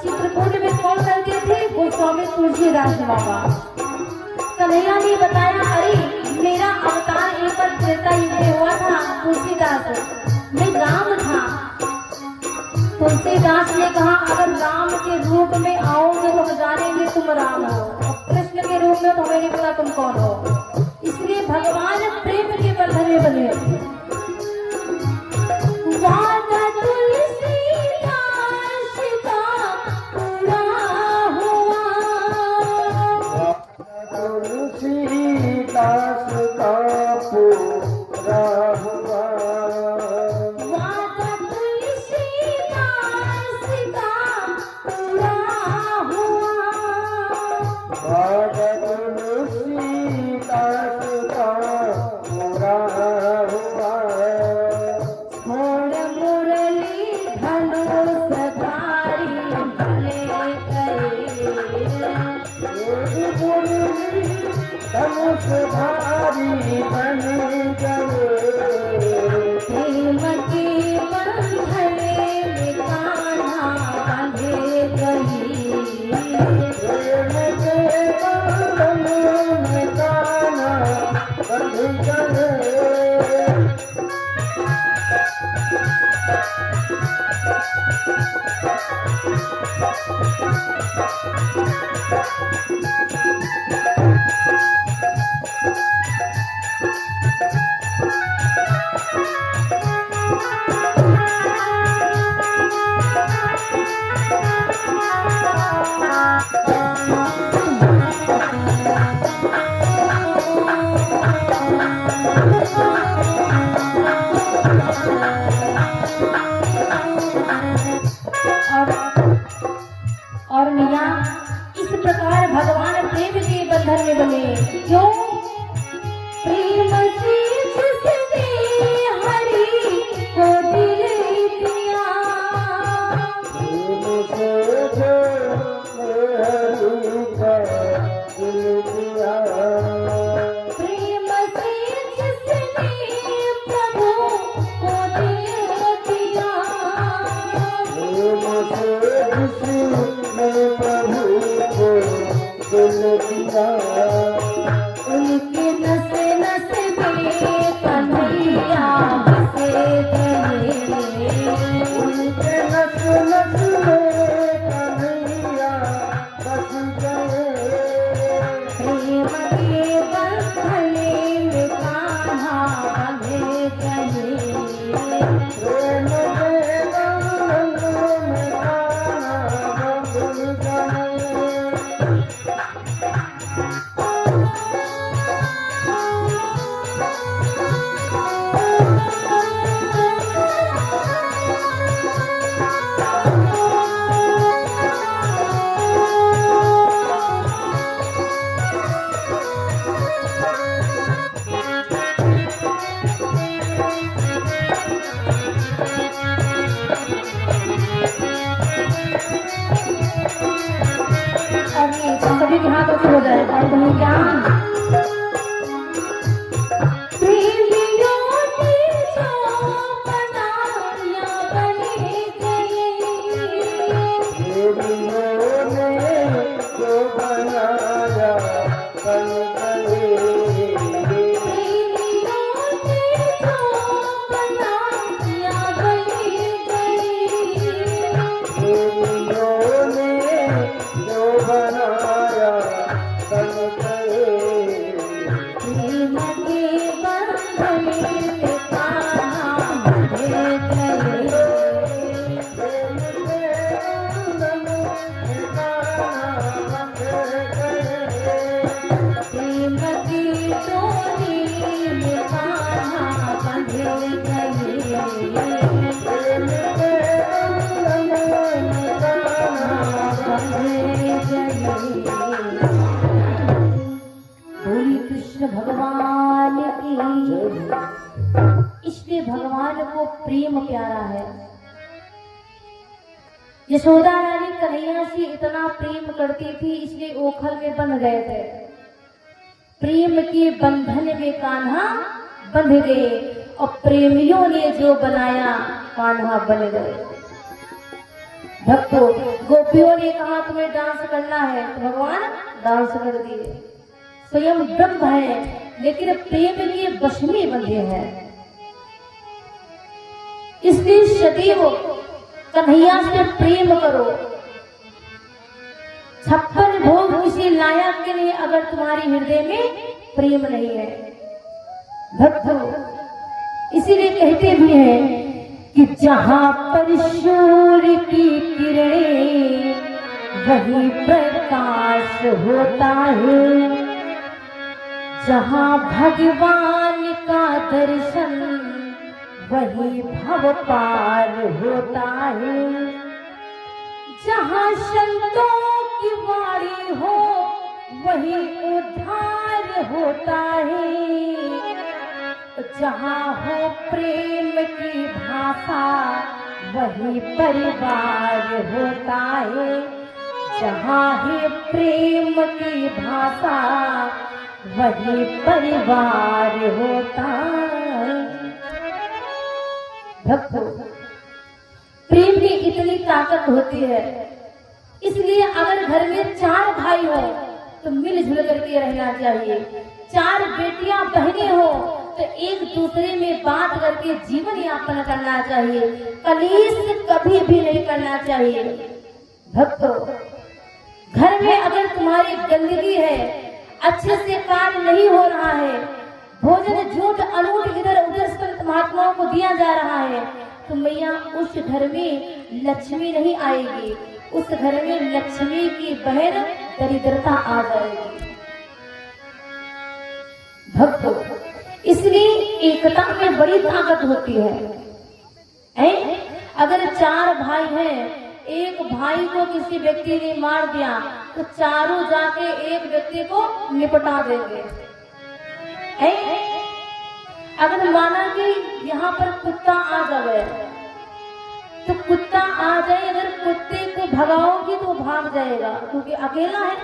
चित्रकूट में कौन करते थे? गोस्वामी तुलसीदास बाबा। कन्हैया ने बताया, अरे मेरा अवतार एक बार त्रेता युग में हुआ था तुलसीदास, मैं राम था। तुलसीदास ने कहा, अगर राम के रूप में आओगे तो हम जानेंगे तुम राम हो, कृष्ण के रूप में तो हमें नहीं पता तुम कौन हो। इसलिए भगवान प्रेम के बंधन में बने। और मियाँ इस प्रकार भगवान प्रेम के बंधन में बने। क्यों? प्रेम से जिसने हरि को दिल दिया, प्रेम से जिसने हरि को दिल दिया, प्रेम से जिसने प्रभु को दिल दिया, प्रेम से उनके नस नस में कन्हैया बसे गए, उनके नस नस में कन्हैया बस गए। प्रेम के बंधन में कान्हा बंधे गए, प्रेम के बंधन में कान्हा बंधे गए। सभी के हाथ हो जाए और कहीं क्या भगवान की। इसलिए भगवान को प्रेम प्यारा है। यशोदा रानी कन्हैया से इतना प्रेम करती थी, इसलिए ओखल में बंध गए थे। प्रेम के बंधन में कान्हा बंध गए और प्रेमियों ने जो बनाया कान्हा बन गए। भक्तों, गोपियों ने कहा तुम्हें डांस करना है तो भगवान डांस कर दिए। स्वयं ब्रह्म है लेकिन प्रेम के वश में बंधे हैं। इसलिए सदैव कन्हैया से प्रेम करो। 56 भोग किसी लायक के लिए अगर तुम्हारी हृदय में प्रेम नहीं है। भक्तों, इसीलिए कहते भी हैं कि जहां पर सूर्य की किरणें वही प्रकाश होता है, जहां भगवान का दर्शन वही भव पार होता है, जहां संतों की वाणी हो वही उद्धार होता है, जहां हो प्रेम की भाषा वही परिवार होता है, जहां है प्रेम की भाषा वही परिवार होता है। भक्तों, प्रेम की इतनी ताकत होती है, इसलिए अगर घर में 4 भाई हो तो मिलजुल करके रहना चाहिए। 4 बेटियां बहनें हो तो एक दूसरे में बात करके जीवन यापन करना चाहिए। कलेश कभी भी नहीं करना चाहिए। भक्तों, घर में अगर तुम्हारी गंदगी है, अच्छे से काम नहीं हो रहा है, भोजन झूठ अनूठ इधर उधर संत महात्माओं को दिया जा रहा है, तो मैया उस घर में लक्ष्मी नहीं आएगी, उस घर में लक्ष्मी की बहन दरिद्रता आ जाएगी। भक्तों, इसलिए एकता में बड़ी ताकत होती है। अगर 4 भाई हैं, एक भाई को किसी व्यक्ति ने मार दिया तो चारों जाके एक व्यक्ति को निपटा देंगे। अगर माना कि यहाँ पर कुत्ता आ जाए तो कुत्ता आ जाए, अगर कुत्ते को भगाओगी तो भाग जाएगा क्योंकि अकेला है,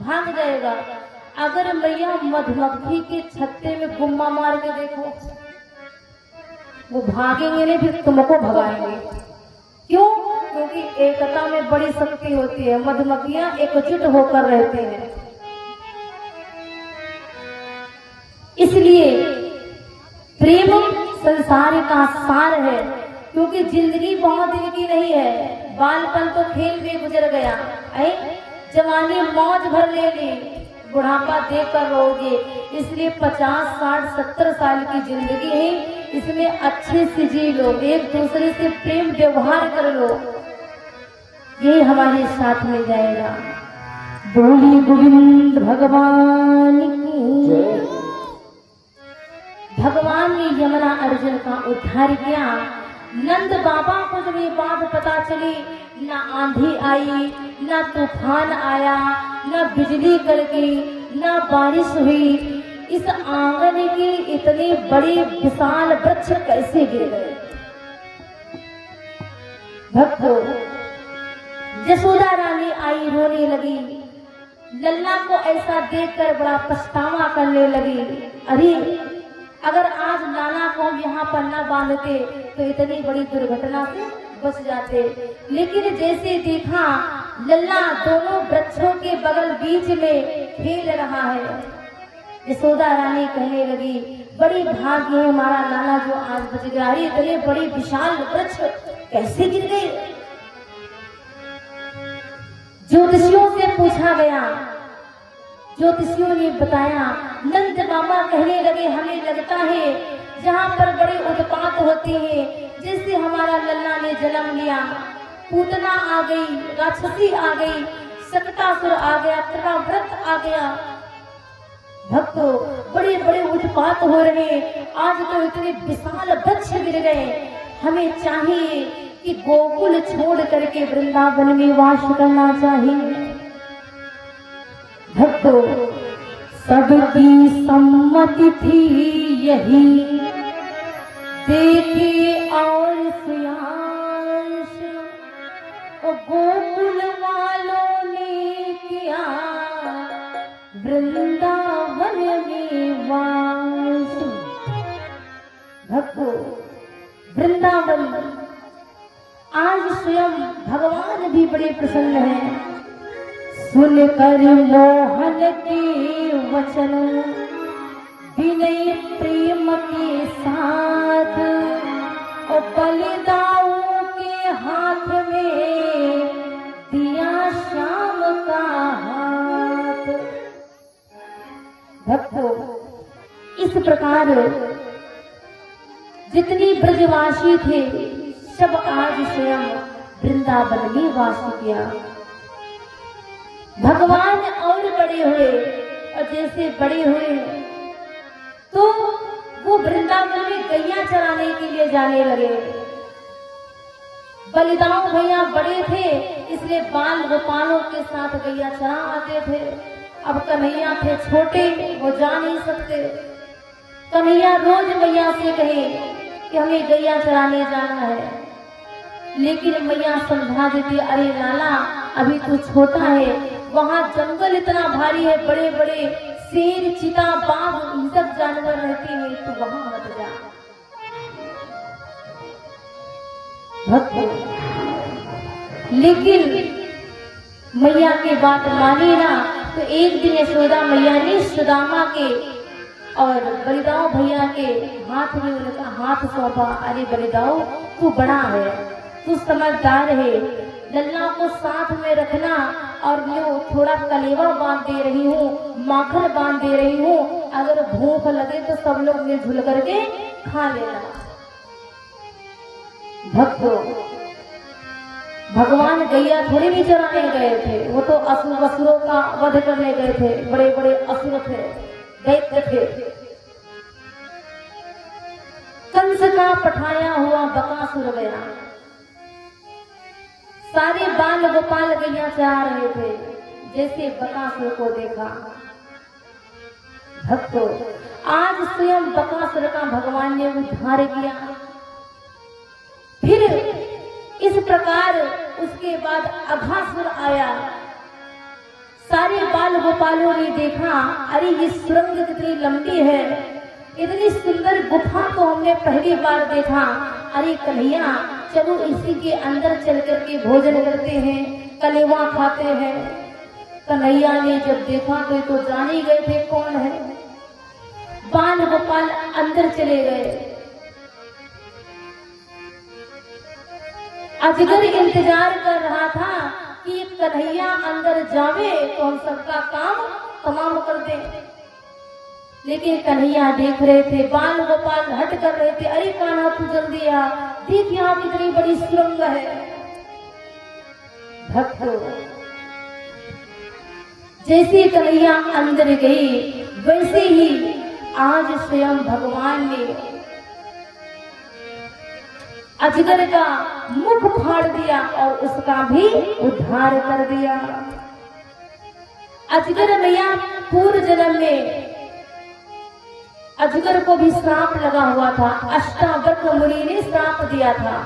भाग जाएगा। अगर मैया मधुमक्खी के छत्ते में गुम्मा मार के देखो, वो भागेंगे नहीं, फिर तुमको भगाएंगे। क्यों? क्योंकि एकता में बड़ी शक्ति होती है। मधुमक्खियां एकजुट होकर रहते हैं। इसलिए प्रेम संसार का सार है, क्योंकि जिंदगी बहुत दिन की नहीं है। बालपन तो खेल में गुजर गया, जवानी मौज भर ले ली, बुढ़ापा देख कर रोगे। इसलिए 50, 60, 70 साल की जिंदगी है, इसमें अच्छे से जी लो, एक दूसरे से प्रेम व्यवहार कर लो, ये हमारे साथ में जाएगा। बोली गोविंद भगवान की। भगवान ने यमुना अर्जुन का उद्धार किया। नंद बाबा को जब ये बात पता चली, ना आंधी आई, ना तूफान आया, ना बिजली कड़की, ना बारिश हुई, इस आंगन की इतने बड़े विशाल वृक्ष कैसे गिर गए। भक्तों, यशोदा रानी आई, रोने लगी। लल्ला को ऐसा देखकर बड़ा पछतावा करने लगी। अरे अगर आज लाला को हम यहाँ पर न बांधते तो इतनी बड़ी दुर्घटना से बच जाते। लेकिन जैसे देखा लल्ला दोनों वृक्षों के बगल बीच में खेल रहा है, यशोदा रानी कहने लगी, बड़ी भाग्य है हमारा लाला जो आज बच गया। इतने बड़ी विशाल वृक्ष कैसे गिर गए। ज्योतिषियों से पूछा गया, ज्योतिषियों ने बताया। नंद मामा कहने लगे, हमें लगता है जहाँ पर बड़े उत्पात होते हैं, जैसे हमारा लल्ला ने जन्म लिया, पूतना आ गई, राक्षसी आ गई, सकटासुर आ गया, कृपाव्रत आ गया। भक्तों, बड़े बड़े उत्पात हो रहे, आज तो इतने विशाल वृक्ष गिर गए। हमें चाहिए कि गोकुल छोड़ करके वृंदावन में वास करना चाहिए। भक्तों, सबकी सम्मति थी यही, देखे और सुयांश, गोकुल वालों ने किया वृंदावन में वास। भक्तों, वृंदावन आज स्वयं भगवान भी बड़े प्रसन्न हैं। सुनकर मोहन के वचन विनय प्रेम के साथ और बलिदाऊ के हाथ में दिया श्याम का हाथ। भक्तों, इस प्रकार जितनी ब्रजवासी थे सब आज स्वयं वृंदावन में वास किया। भगवान और बड़े हुए और जैसे बड़े हुए तो वो वृंदावन में गैया चराने के लिए जाने लगे। बलिदाऊ भैया बड़े थे इसलिए बाल गोपालों के साथ गैया चरा आते थे। अब कन्हैया थे छोटे, वो जा नहीं सकते। कन्हैया रोज मैया से कहे कि हमें गैया चराने जाना है, लेकिन मैया समझा देती, अरे लाला अभी तू छोटा है, वहाँ जंगल इतना भारी है, बड़े बड़े शेर चीता बाघ सब जानवर रहते हैं, तो वहाँ मत जा। लेकिन मैया की बात मानी ना, तो एक दिन यशोदा मैया ने सुदामा के और बलिदाऊ भैया के हाथ में उनका हाथ सौंपा। अरे बलिदाऊ तू बड़ा है, तू समझदार है, लल्ला को साथ में रखना और मैं थोड़ा कलेवा बांध दे रही हूँ, माखन बांध दे रही हूँ, अगर भूख लगे तो सब लोग मिलजुल करके खा लेना। भक्तों, भगवान गैया थोड़ी भी चराने गए थे, वो तो असुरों का वध करने गए थे। बड़े बड़े असुर थे, दैत्य थे। कंस का पठाया हुआ बकासुर गया, सारे बाल गोपाल गैया चरा रहे थे। जैसे बकासुर को देखा, भक्तों आज स्वयं बकासुर का भगवान ने उद्धार किया। फिर इस प्रकार उसके बाद अघासुर आया। सारे बाल गोपालों ने देखा, अरे ये सुरंग कितनी लंबी है, इतनी सुंदर गुफा तो हमने पहली बार देखा। अरे कन्हैया चलो इसी के अंदर चल करके भोजन करते हैं, कलेवा खाते हैं। कन्हैया ने जब देखा तो जान ही गए थे कौन है। बाल गोपाल अंदर चले गए। अजगर इंतजार कर रहा था कि कन्हैया अंदर जावे तो हम सबका काम तमाम कर दे, लेकिन कन्हैया देख रहे थे, बाल गोपाल हट कर रहे थे। अरे कान्हा तू जल्दी आ, देख यहाँ कितनी बड़ी सुरंग है। भक्तों, जैसे कन्हैया अंदर गई वैसे ही आज स्वयं भगवान ने अजगर का मुख फाड़ दिया और उसका भी उद्धार कर दिया। अजगर मैया पूर्व जन्म में अजगर को भी श्राप लगा हुआ था, अष्टावक्र मुनि ने श्राप दिया था।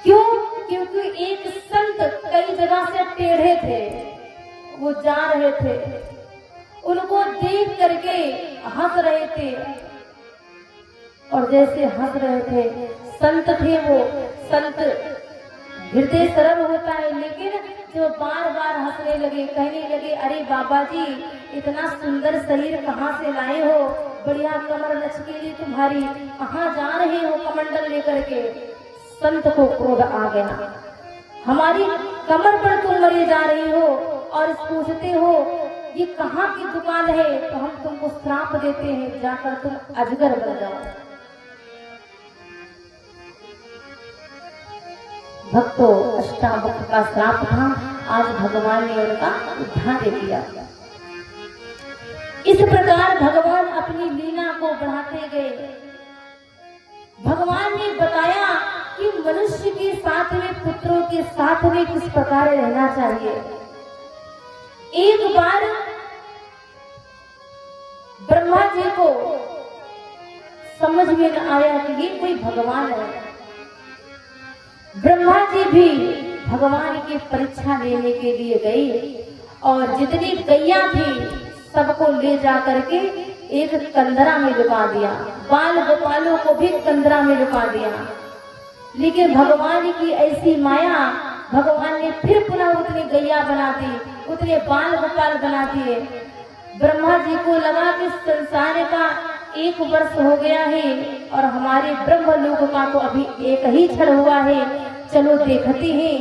क्यों? क्योंकि एक संत कई जगह से टेढ़े थे, वो जा रहे थे, उनको देख करके हंस रहे थे। और जैसे हंस रहे थे, संत थे वो, संत हृदय सरल होता है, लेकिन जो बार बार हंसने लगे, कहने लगे, अरे बाबा जी इतना सुंदर शरीर कहाँ से लाए हो, बढ़िया कमर लचकीली तुम्हारी, कहाँ जा रहे हो कमंडल लेकर के। संत को क्रोध आ गया, हमारी कमर पर तुम मरे जा रही हो और पूछते हो ये कहाँ की दुकान है, तो हम तुमको श्राप देते हैं, जाकर तुम अजगर बन जाओ। भक्तों, अष्टावक्र का श्राप था, आज भगवान ने उनका उद्धार किया। इस प्रकार भगवान अपनी लीला को बढ़ाते गए। भगवान ने बताया कि मनुष्य के साथ में, पुत्रों के साथ में किस प्रकार रहना चाहिए। एक बार ब्रह्मा जी को समझ में न आया कि ये कोई भगवान है। ब्रह्मा जी भी भगवान की परीक्षा लेने के लिए गए और जितनी गैया थी सबको ले जा करके एक कंदरा में लुका दिया, बाल गोपालों को भी कंदरा में लुका दिया। लेकिन भगवान की ऐसी माया, भगवान ने फिर पुनः उतनी गैया बना दी, उतने बाल गोपाल बना दिए। ब्रह्मा जी को लगा कि संसार का 1 वर्ष हो गया है और हमारे ब्रह्मलोक का तो अभी 1 ही क्षण हुआ है, चलो देखते हैं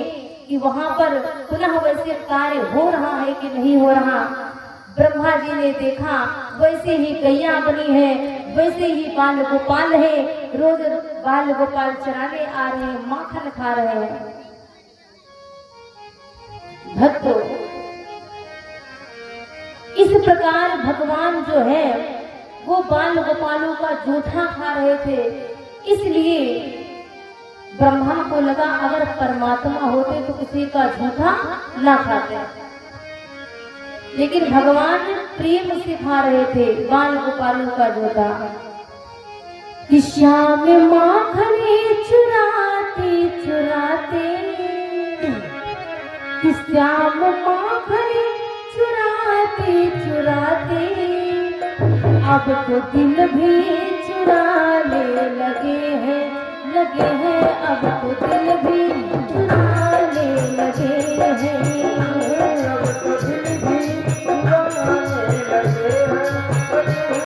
कि वहां पर पुनः वैसे कार्य हो रहा है कि नहीं हो रहा। ब्रह्मा जी ने देखा वैसे ही गैया बनी है, वैसे ही बाल गोपाल है, रोज बाल गोपाल चराने आ रहे हैं, माखन खा रहे हैं। भक्तों, इस प्रकार भगवान जो है वो बाल गोपालों का जूठा खा रहे थे। इसलिए ब्रह्मा को लगा अगर परमात्मा होते तो किसी का जूठा ना खाते, लेकिन भगवान प्रेम से खा रहे थे बाल गोपालों का जूठा। कि श्याम माखने चुराते चुराते, कि श्याम माखने चुराते चुराते, अब तो दिल भी चुराने लगे हैं, अब तो